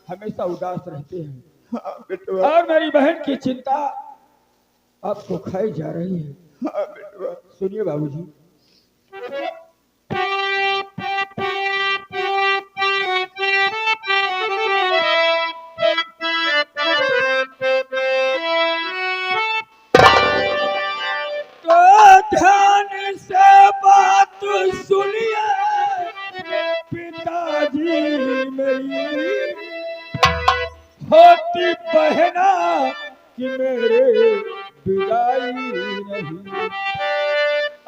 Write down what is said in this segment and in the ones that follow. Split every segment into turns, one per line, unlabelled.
हमेशा उदास रहते हैं।
हाँ बेटवा।
और मेरी बहन की चिंता आपको खाई जा रही है।
हाँ बेटवा।
सुनिए बाबूजी, तो ध्यान से बात सुनिए पिताजी, मेरी होती बहना कि मेरे विदाई नहीं,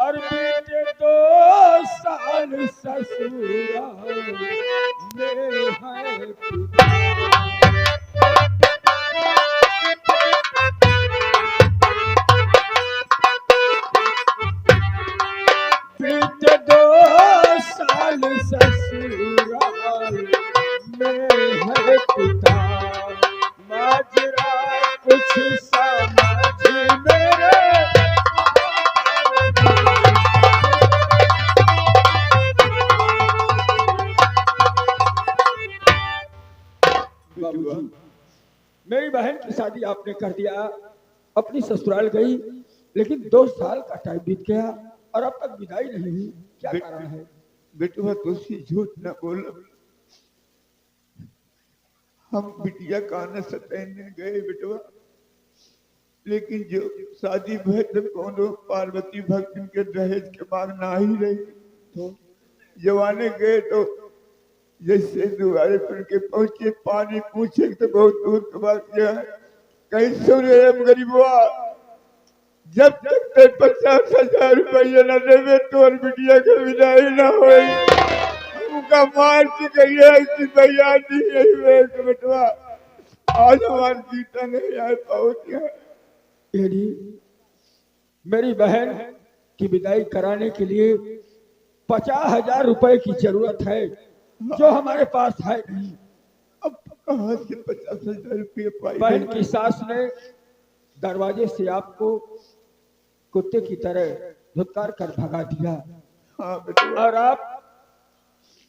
और बीते 2 साल ससुराल में है पिता। बीते 2 साल ससुराल में है पिता, माजरा कुछ समझ मेरे। बाबूजी, मेरी बहन की शादी आपने कर दिया, अपनी ससुराल गई, लेकिन 2 साल का टाइम बीत गया और अब तक विदाई नहीं हुई। क्या कारण है?
बेटवा तुलसी झूठ न बोल। हम बिटिया का न सतैने गए बेटवा, लेकिन जो शादी भय तो कोनो पार्वती भक्तिन के दहेज के मांग ना ही रही। तो जवाने गए तो जैसे दुआरे पर के पहुंचे, पानी पूछे तो बहुत दूर के बात क्या है। कहीं सुन रहे गरीबुआ, जब तक ते 50,000 रुपया न देवे तो और बिटिया के विदाई न होई। उनका मार की करिए कि भैया नहीं है बेटवा। आज हमारी गीता नहीं आ पहुंच है।
यदि मेरी बहन की विदाई कराने के लिए 50,000 रुपए की जरूरत है, जो हमारे पास है नहीं।
अब कहाँ से 50,000 रुपये पाई?
बहन की सास ने दरवाजे से आपको कुत्ते की तरह धुतकार कर भगा दिया।
हाँ बेटवा।
और आप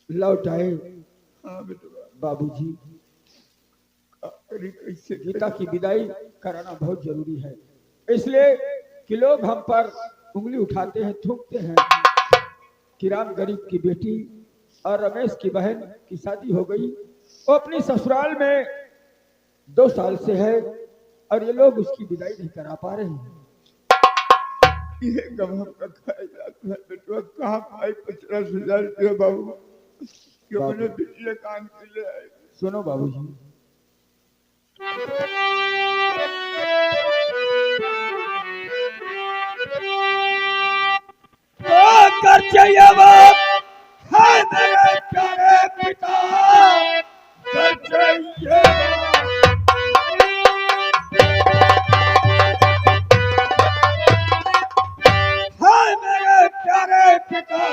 लौट आए।
हाँ बेटवा।
बाबूजी,
कैसे
गीता की विदाई कराना बहुत जरूरी है, इसलिए कि लोग हम पर उंगली उठाते हैं, थूकते हैं कि राम गरीब की बेटी और रमेश की बहन की शादी हो गई, वो अपनी ससुराल में 2 साल से है और ये लोग उसकी विदाई नहीं करा पा रहे हैं।
ये गम हमका खाया जाता है बेटवा। कहाँ पाई 50,000 रुपये बाबू? क्यों मैंने बिटिया कान के ले आए।
सुनो बाबूजी, तो कर चाहिए बाप है मेरे प्यारे पिता, कर चाहिए है मेरे प्यारे पिता,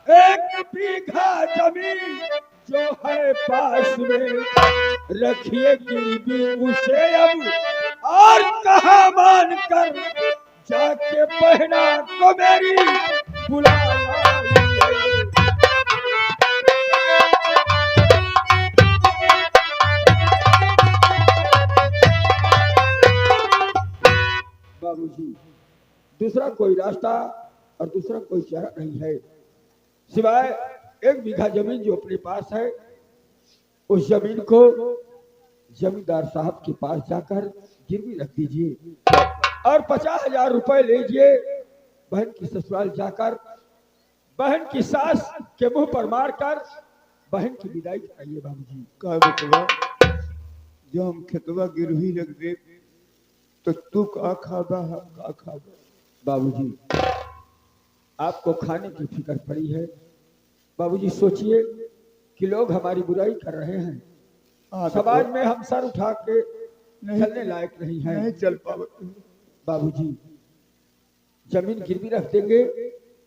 1 बीघा जमीन जो है पास में, रखिए गिरवी उसे अब और कहा मान कर जाके बहना को मेरी बुला लाइए। बाबूजी, दूसरा कोई रास्ता और दूसरा कोई चारा नहीं है सिवाय 1 बीघा जमीन जो अपने पास है, उस जमीन को जमींदार साहब के पास जाकर गिरवी रख दीजिए और 50,000 रुपए लीजिए। बहन की ससुराल जाकर बहन की सास के मुंह पर मारकर बहन की विदाई कराइए। बाबूजी,
का बेटवा, जो हम खेतवा गिरवी रख दे तो तू का खाबा, हम का खाबा?
बाबूजी, आपको खाने की फिक्र पड़ी है। बाबूजी, सोचिए कि लोग हमारी बुराई कर रहे हैं, समाज में हम सर उठा के चलने लायक नहीं है।
नहीं चल पावे।
बाबूजी, जमीन गिरवी रख देंगे,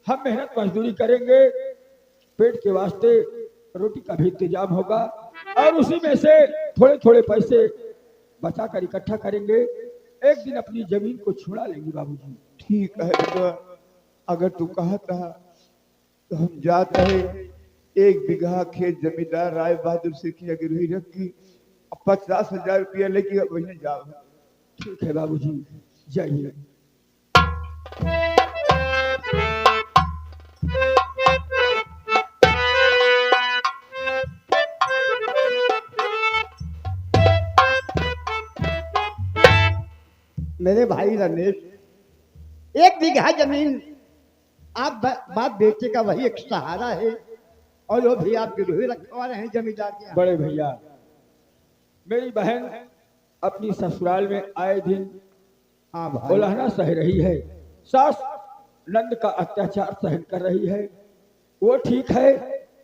हम मेहनत मजदूरी करेंगे, पेट के वास्ते रोटी का भी इंतजाम होगा और उसी में से थोड़े थोड़े पैसे बचा कर इकट्ठा करेंगे, एक दिन अपनी जमीन को छुड़ा लेंगे। बाबूजी,
ठीक है बेटा, अगर तू कहता तो हम जाते हैं। 1 बीघा खेत जमींदार राय बहादुर से की गिरवी रखी, 50,000 रुपया लेके वहीं जाओ।
ठीक है बाबूजी, जाइए।
मेरे भाई रमेश, 1 बीघा जमीन आप बाप बेटे का वही एक सहारा है, और वो भी आप गिरवी रखवा रहे हैं जमींदार के यहाँ।
बड़े भैया, मेरी बहन अपनी ससुराल में आए दिन
हाँ भाई,
उलहना सह रही है, सास नंद का अत्याचार सहन कर रही है। वो ठीक है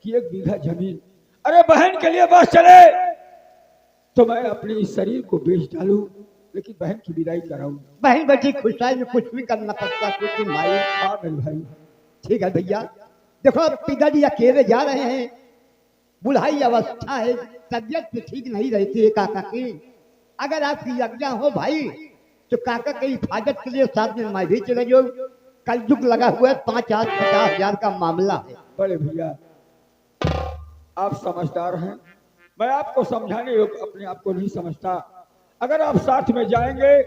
कि 1 बीघा जमीन, अरे बहन के लिए बस चले तो मैं अपने इस शरीर को बेच डालूं, लेकिन बहन की विदाई कराऊं।
बहन बेटी खुशहाल में कुछ भी करना पड़ता है क्योंकि भाई।
हाँ मेरे भाई।
ठीक है भैया, देखो पिताजी अकेले जा रहे हैं, बुढ़ाई अवस्था है, तबियत भी ठीक नहीं रहती है काका की। अगर आपकी आज्ञा हो भाई तो काका की हिफाजत के लिए साथ में मैं भी चले जाऊं। कल युग लगा हुआ है, 50,000 का मामला है।
बड़े भैया, आप समझदार हैं, मैं आपको समझाने योग्य अपने आप को नहीं समझता। अगर आप साथ में जाएंगे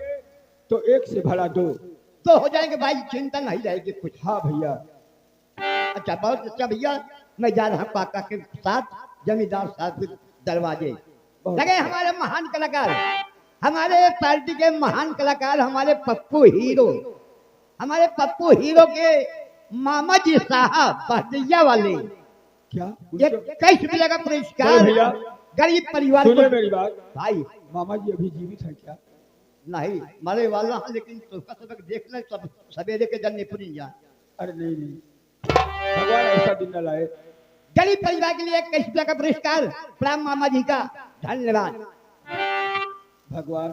तो 1 से भला 2
तो हो जाएंगे भाई, चिंता नहीं रहेगी कुछ।
हाँ भैया।
अच्छा बहुत अच्छा भैया, मैं जा रहा हूँ काका के साथ जमींदार साहब के दरवाजे। लगे हमारे महान कलाकार, हमारे पार्टी के महान कलाकार, हमारे पप्पू हीरो, हमारे पप्पू हीरो के मामा जी साहब बहदिया वाले,
क्या
ये 21 रुपया का पुरस्कार
भैया,
गरीब परिवार
सुनिए
को।
मेरी बात,
भाई
मामा जी अभी जीवित है क्या?
नहीं मरे वाला हूँ, लेकिन सुबह सुबह देख ले सब सवेरे के जन्ने पूरी जा।
अरे नहीं नहीं, भगवान ऐसा दिन न लाए।
गरीब परिवार के लिए 21 रुपया का पुरस्कार, प्रणाम मामा जी का, धन्यवाद।
भगवान,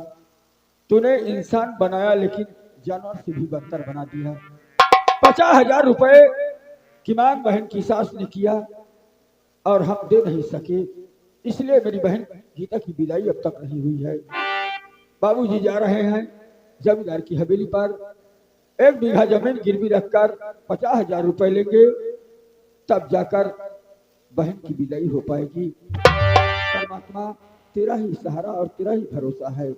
तूने इंसान बनाया लेकिन जानवर से भी बदतर बना दिया। 50,000 रुपए की मांग बहन की सास ने किया और हम दे नहीं सके, इसलिए मेरी बहन गीता की विदाई अब तक नहीं हुई है। बाबूजी जा रहे हैं जमींदार की हवेली पर, 1 बीघा जमीन गिरवी रखकर 50,000 रुपए लेंगे, तब जाकर बहन की विदाई हो पाएगी। परमात्मा तेरा ही सहारा और तेरा ही भरोसा है।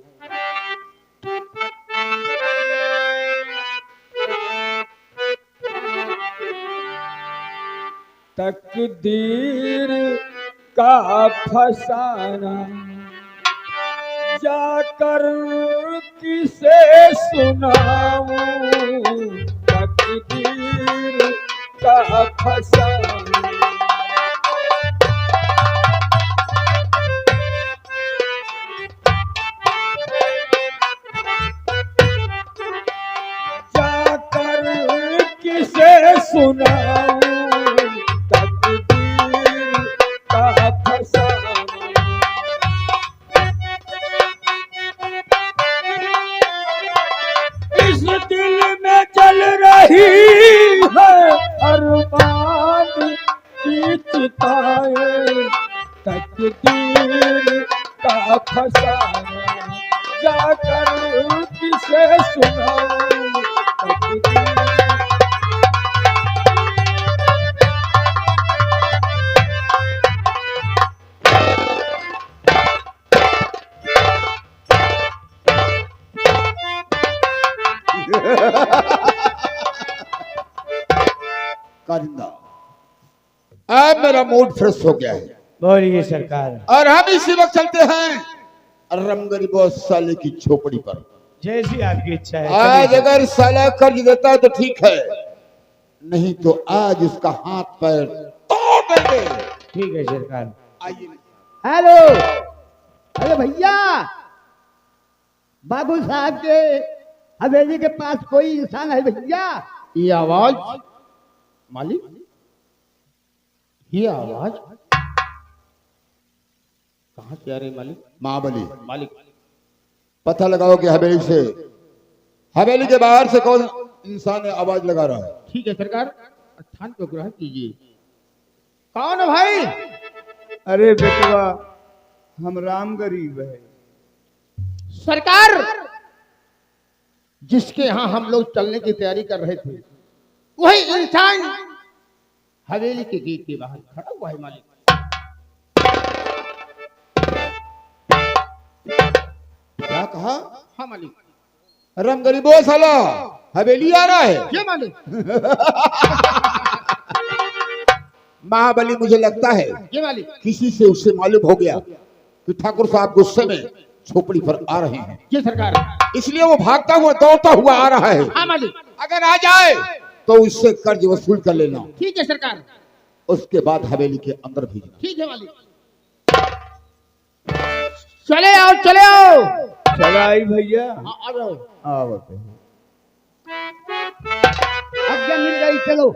तकदीर का फसाना जाकर किसे सुनाऊं, तकदीर का फसाना। जाकर किसे सुनाऊं, तकदीर का फसाना। इस दिल में जल रही है अरमान की चिताएं, तकदीर का फसाना जाकर किसे सुनाऊं, तकदीर।
कारिंदा, अब मेरा मूड फ्रेश हो गया है
बोलिए सरकार।
और हम इसी वक्त चलते हैं रमगरीबो साले की झोपड़ी पर।
जैसी आपकी इच्छा है।
आज अगर साला कर्ज देता है तो ठीक है, नहीं तो आज इसका हाथ पैर तोड़ देंगे।
ठीक है सरकार।
आइए।
हेलो, अरे भैया, बाबू साहब के हवेली के पास कोई इंसान है भैया?
ये आवाज मालिक, ये आवाज कहाँ से आ रही मालिक? महाबली मालिक, पता लगाओ कि हवेली के बाहर से कौन इंसान आवाज लगा रहा है।
ठीक है सरकार, स्थान को ग्रहण कीजिए। कौन है भाई?
अरे बेटवा, हम राम गरीब है।
सरकार, जिसके यहाँ हम लोग चलने की तैयारी कर रहे थे, वही इंसान हवेली के गेट के बाहर खड़ा हुआ है मालिक।
क्या कहा?
हाँ मालिक।
रम गरीबो साला, हवेली आ रहा है।
ये मालिक।
महाबली मुझे लगता है
ये मालिक।
किसी से उससे मालूम हो गया कि ठाकुर साहब गुस्से में झोपड़ी पर आ रहे हैं।
ये सरकार।
इसलिए वो भागता हुआ दौड़ता हुआ आ रहा है।
हाँ मालिक।
अगर आ जाए तो उससे कर्ज वसूल कर लेना।
ठीक है सरकार।
उसके बाद हवेली के अंदर भेजना।
ठीक है मालिक। चले आओ चले आओ।
चला आई भैया।
हाँ, आ जाओ।
आज्ञा मिल गई, चलो।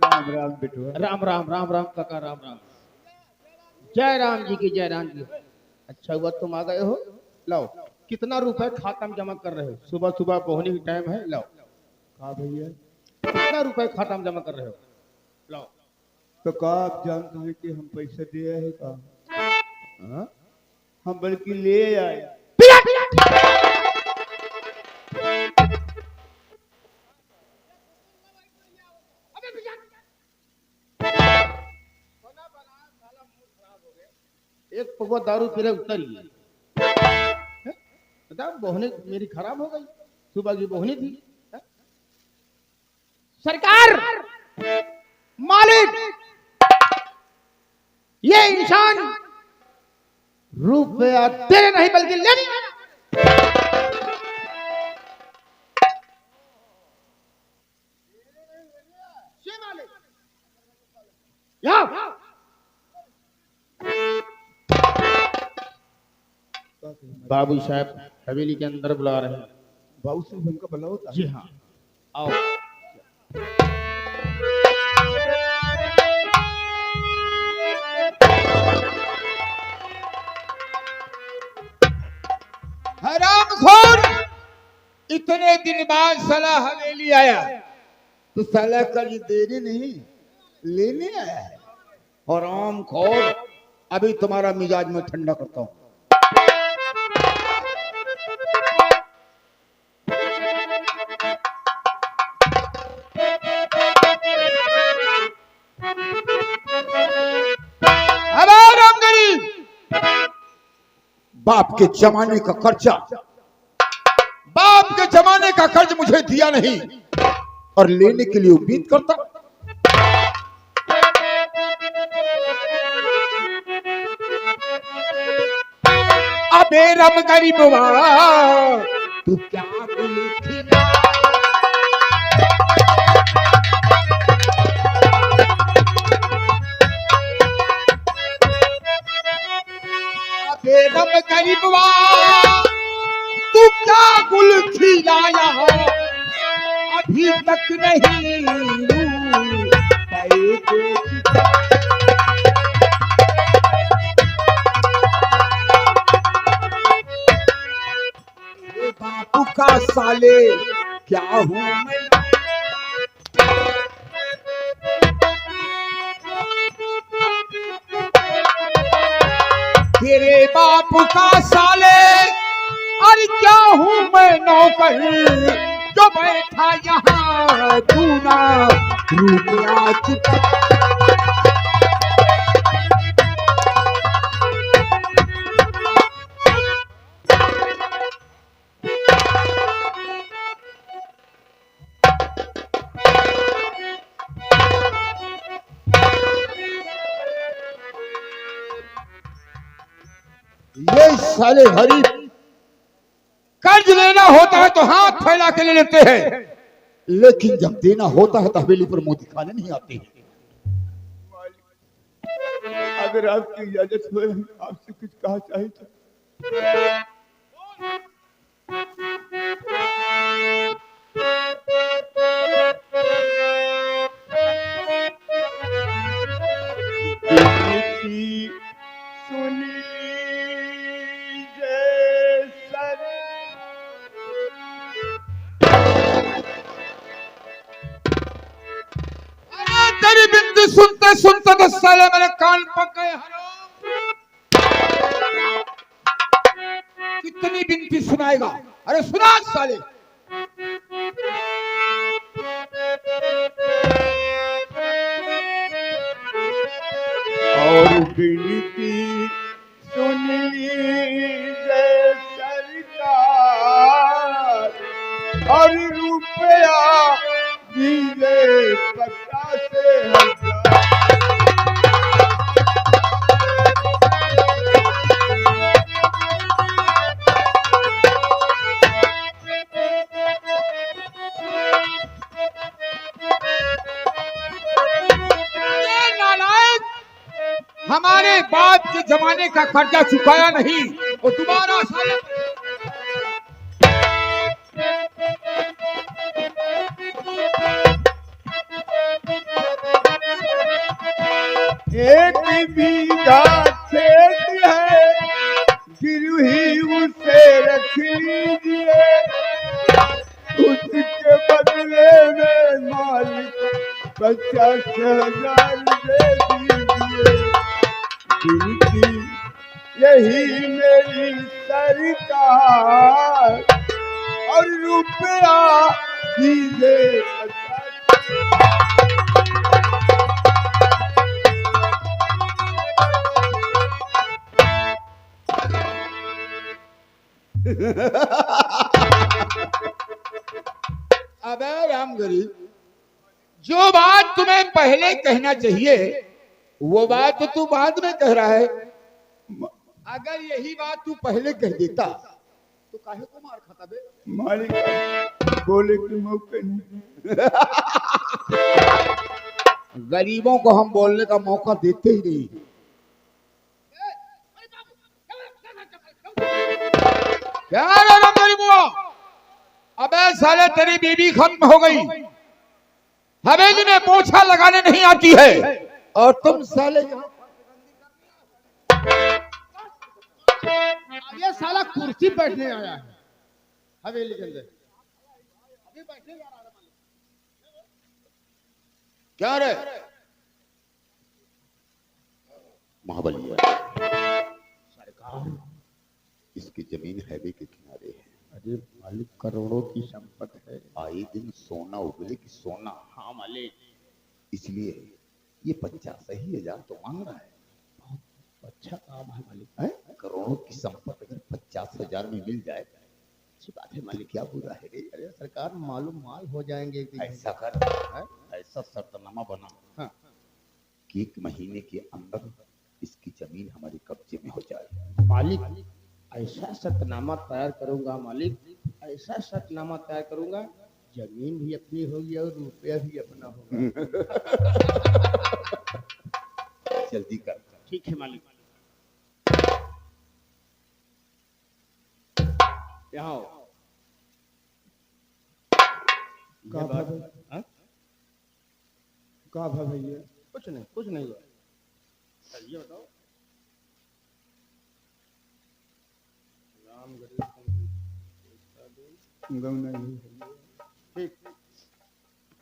राम राम बिटुआ।
राम राम राम राम काका राम राम। जय राम जी की जय राम जी। अच्छा हुआ तुम आ गए हो। लाओ कितना रुपए खाता में जमा कर रहे हो? सुबह सुबह पहुंचने की टाइम है। लाओ।
हाँ भैया।
कितना रुपए खाता में जमा कर रहे हो? लाओ।
तो का आप जानते हैं कि हम पैसा दिया है का? हाँ? हम बल्कि ले आए।
एक पगवा दारू पी रहे उतर गई। बता बोहनी मेरी खराब हो गई। सुबह की बोहनी थी। सरकार मालिक, ये इंसान रुपया तेरे नहीं बल्कि लेने। बाबू साहब हवेली के अंदर बुला रहे हैं।
बाबू से उनका भला होता है।
जी हाँ आओ।
हरामखोर, इतने दिन बाद साला हवेली आया तो साला कर्ज देने नहीं लेने आया है। हरामखोर, अभी तुम्हारा मिजाज में ठंडा करता हूं। बाप के जमाने का कर्जा, बाप के जमाने का कर्ज मुझे दिया नहीं और लेने के लिए उम्मीद करता। अबे रम गरीबवा, तू क्या बोली थी? रब गरीबवा, तू क्या गुल खिलाया अभी तक नहीं बापू का साले क्या हूँ मैं। तेरे बापू का साले अरे क्या हूँ मैं नौकर जो बैठा यहाँ तू ना रुपया चुका। ये साले गरीब कर्ज लेना होता है तो हाथ फैला के ले लेते हैं, लेकिन जब देना होता है तो हवेली पर मुंह दिखाने नहीं आते हैं।
अगर आपकी इजाजत हो आपसे कुछ कहा चाहे तो।
तेरी बिनती सुनते सुनते तो साले मेरे कान पक गए। कितनी बिनती सुनाएगा? अरे सुना साले।
और बिनती सुन लीजिए सरकार, और रुपया दीजिए 50,000।
ये नालायक हमारे बाप के जमाने का कर्जा चुकाया नहीं और दोबारा साले
एक बीघा खेत है, गिरवी उसे रख लीजिए, उसके बदले में मालिक 50,000 दे दीजिए। बिनती यही मेरी सरकार, और रुपया दीजिए 50,000।
अबे राम गरीब, जो बात तुम्हें पहले कहना चाहिए वो बात तो तू बाद में कह रहा है। अगर यही बात तू पहले कह देता तो काहे को मार खाता बे?
मालिक बोले के मौके नहीं।
गरीबों को हम बोलने का मौका देते ही नहीं। क्या रे राम गरीबुआ? अबे साले तेरी बीबी खत्म हो गई, हवेली में पोछा लगाने नहीं आती है, और तुम साले
ये साला कुर्सी बैठने आया है हवेली के अंदर। अभी बैठने जा रहा है मालिक।
क्या रे?
महाबली सरकार, इसकी जमीन हाईवे के किनारे है।
अरे मालिक करोड़ों की संपत्ति है।
आए दिन सोना उगले की सोना।
हाँ मालिक,
इसलिए ये 85,000 तो मांग रहा है।
अच्छा काम है मालिक।
है? करोड़ों की संपत्ति अगर 50,000 में मिल जाए
अच्छी बात है
तो
मालिक।
क्या बुरा है रे?
अरे सरकार मालूम माल हो जाएंगे एक दिन।
ऐसा कर,
है?
ऐसा शर्तनामा बना
हाँ।
कि 1 महीने के अंदर इसकी जमीन हमारे कब्जे में हो जाए।
मालिक ऐसा शर्तनामा तैयार करूंगा मालिक, ऐसा शर्तनामा तैयार करूंगा, जमीन भी अपनी होगी और रुपया भी अपना होगा।
जल्दी कर।
ठीक है मालिक। यहाँ आओ।
का भाव है?
हाँ?
का भाव है ये?
कुछ नहीं हुआ। ये बताओ। राम गरीब
गम नहीं है।
ठीक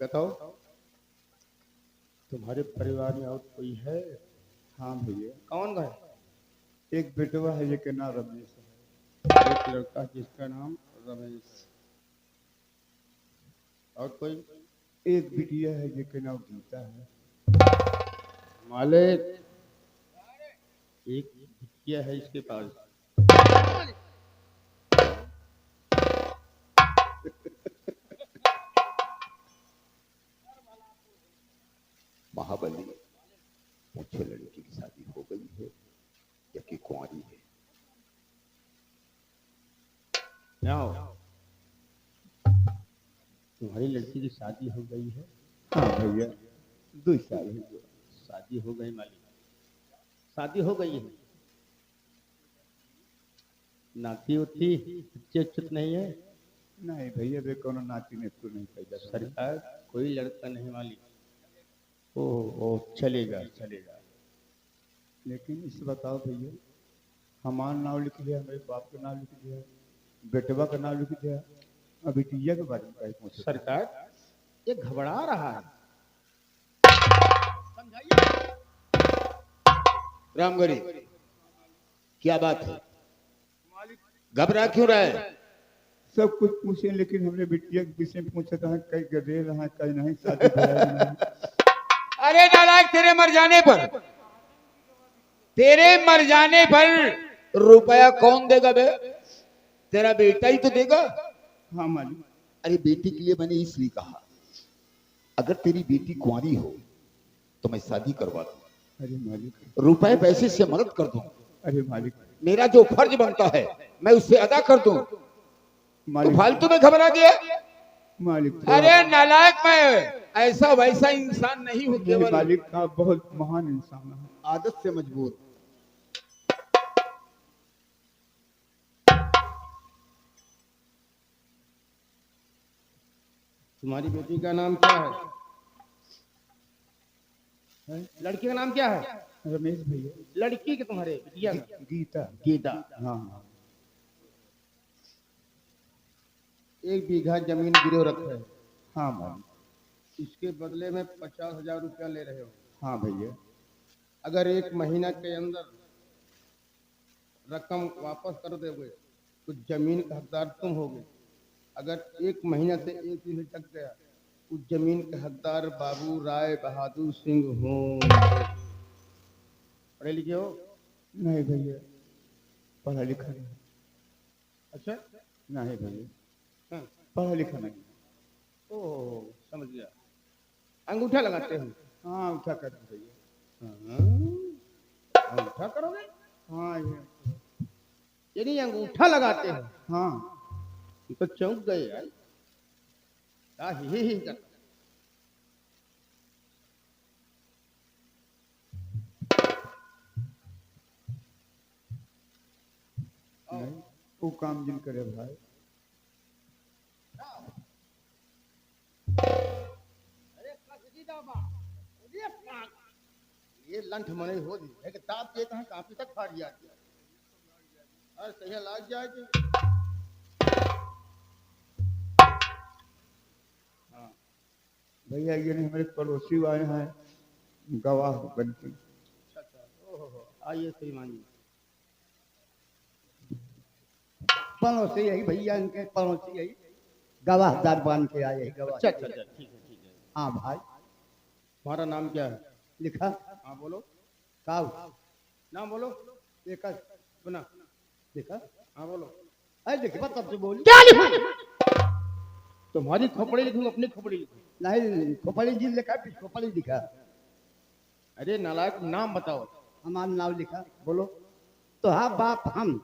बताओ, तुम्हारे परिवार में और कोई है?
हाँ भैया,
कौन है?
एक बेटवा है जिसका नाम रमेश है।
एक लड़का जिसका नाम रमेश। और कोई?
एक बिटिया है जिसका नाम गीता है।
मालिक एक बिटिया है इसके पास।
महाबली, मुझे लड़की की शादी हो गई है या कि कुंवारी है?
आओ। तुम्हारी लड़की की शादी हो गई है?
हाँ भैया, 2 साल हो गया।
शादी हो गई मालिक, शादी हो गई है। नाती उती बच्चे उच्चत नहीं है?
नहीं भैया, वे कोनो नाती ने तो नहीं पैदा करा।
सरकार कोई लड़का नहीं मालिक। ओ चलेगा चलेगा।
लेकिन इस बताओ भैया, हमारा नाम लिख दिया, मेरे बाप का नाम लिख दिया, बेटवा का नाम लिख दिया, अब बिटिया के बारे में क्या पूछो?
सरकार ये घबरा रहा है।
रामगरी, क्या बात है? घबरा क्यों रहा है?
सब कुछ पूछे, लेकिन हमने बिटिया के विषय में पूछा था कई गधे रहा कहीं नहीं शादी भया नहीं।
अरे नालायक, तेरे मर जाने पर रुपया कौन देगा बे? तेरा बेटा ही तो देगा।
हाँ मालिक।
अरे बेटी के लिए मैंने इसलिए कहा, अगर तेरी बेटी कुंवारी हो तो मैं शादी करवा दूं,
अरे मालिक,
रुपए पैसे से मदद कर दूं,
अरे मालिक,
मेरा जो फर्ज बनता है मैं उससे अदा कर दूं। तो
मालिक,
फालतू में घबरा गया।
मालिक।
अरे नालायक, मैं ऐसा वैसा इंसान नहीं हूँ,
मेरे
केवल
मालिक आप बहुत महान इंसान है।
आदत से मजबूर।
तुम्हारी बेटी का नाम क्या है? लड़की का नाम क्या है?
रमेश भैया।
लड़की के तुम्हारे बिटिया का?
गीता।
गीता।
हाँ।
1 बीघा जमीन गिरव रखे है।
हाँ मालिक।
इसके बदले में 50,000 रुपया ले रहे हो।
हाँ भैया।
अगर 1 महीना के अंदर रकम वापस कर दोगे तो जमीन का हकदार तुम होगे। अगर 1 महीना से 1 दिन तक गया, उस जमीन का हकदार बाबू राय बहादुर सिंह हो। पढ़े लिखे हो?
नहीं भैया, पढ़ा लिखा नहीं।
अच्छा,
नहीं भैया,
हाँ।
पढ़ा लिखा नहीं।
ओह, समझ गया। अंगूठा लगाते हो?
हाँ उठा कर भैया।
हाँ, अंगूठा करोगे?
हाँ ये।
यानी अंगूठा लगाते हो?
हाँ।
तो चौंक गए यार, ही करता।
नहीं, वो काम जिन करे भाई।
ये लंठ मने हो दी है कि ताप के कहां काफी तक फाड़ दिया और सही लाग जाए कि
भैया ये नहीं, हमारे पड़ोसी आए हैं गवाह बन के।
आइए श्रीमान जी।
पड़ोसी यही भैया, इनके पड़ोसी यही गवाहदार बन के आए हैं, गवाह।
अच्छा, ठीक है।
हाँ भाई।
तुम्हारा नाम क्या है?
लिखा।
हाँ बोलो।
काऊ।
नाम बोलो।
एक
सुना।
लिखा।
हाँ बोलो।
अरे लिखा तब से बोली।
क्या लिखूं? तुम्हारी खोपड़ी लिखूं, अपनी खोपड़ी लिखूं?
नहीं, खोपड़ी जी लिखा, फिर खोपड़ी लिखा।
अरे नालायक, नाम बताओ।
हमारा नाम लिखा।
बोलो।
तो हाँ बाप हम,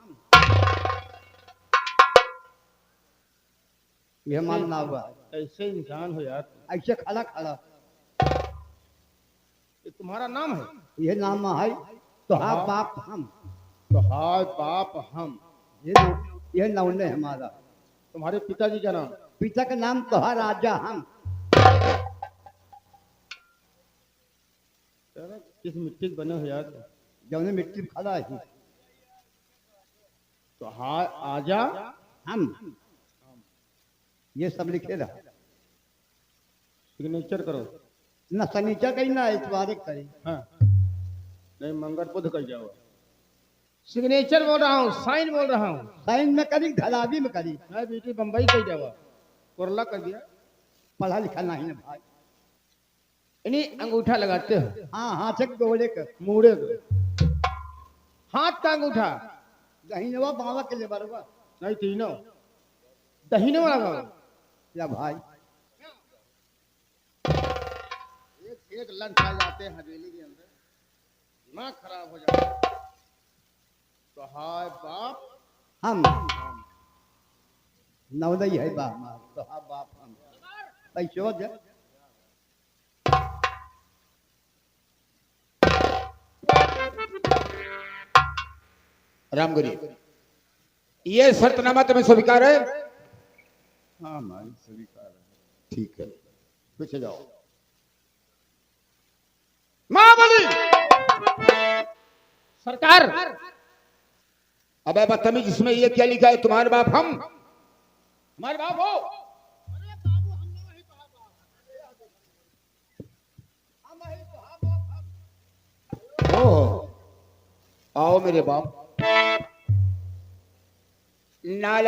ये हमारा नाम हुआ।
ऐसे इंसान हो यार।
ऐसे खड़ा खड़ा
ये तुम्हारा नाम है?
ये नाम है। तो हाँ बाप हम।
तो हाय बाप हम।
ये नौने हमारा।
तुम्हारे पिताजी का नाम?
पिता का नाम तो है राजा हम।
किस मिट्टी के बने हो यार?
जौने मिट्टी में खड़ा है।
तो हाय आजा
हम, ये सब लिखे रहा।
सिग्नेचर करो।
न शनिचर कहीं ना इतवार करी।
हाँ, नहीं मंगल बुध कर जाओ। सिग्नेचर बोल रहा हूँ, साइन बोल रहा हूँ।
साइन में करी, धलावी में करी।
मैं बेटी बम्बई कर जावा, कोरला कर दिया।
पढ़ा लिखा नहीं है भाई।
इन्हीं अंगूठा लगाते हो?
हाँ, हाथ से गोले का
मुड़े को। हाथ का अंगूठा?
दहीनवा बाबा के लिए बरवा।
नहीं, तीनों दहीने वाला लगाओ।
या भाई
एक लंच आ जाते हैं हवेली के अंदर, दिमाग खराब हो जाता है। तो हाय बाप
हम, नवदई है बाप हमारा। तो हाँ बाप हम पैसे हो जाए।
रामगुरी, ये शर्तनामा तुम्हें स्वीकार है?
हाँ हमारी स्वीकार है।
ठीक है, पीछे जाओ।
महाबली सरकार।
अबे बदतमीज, इसमें ये क्या लिखा है? तुम्हारे बाप हम?
हमारे बाप हो?
ओह, आओ मेरे बाप। नाला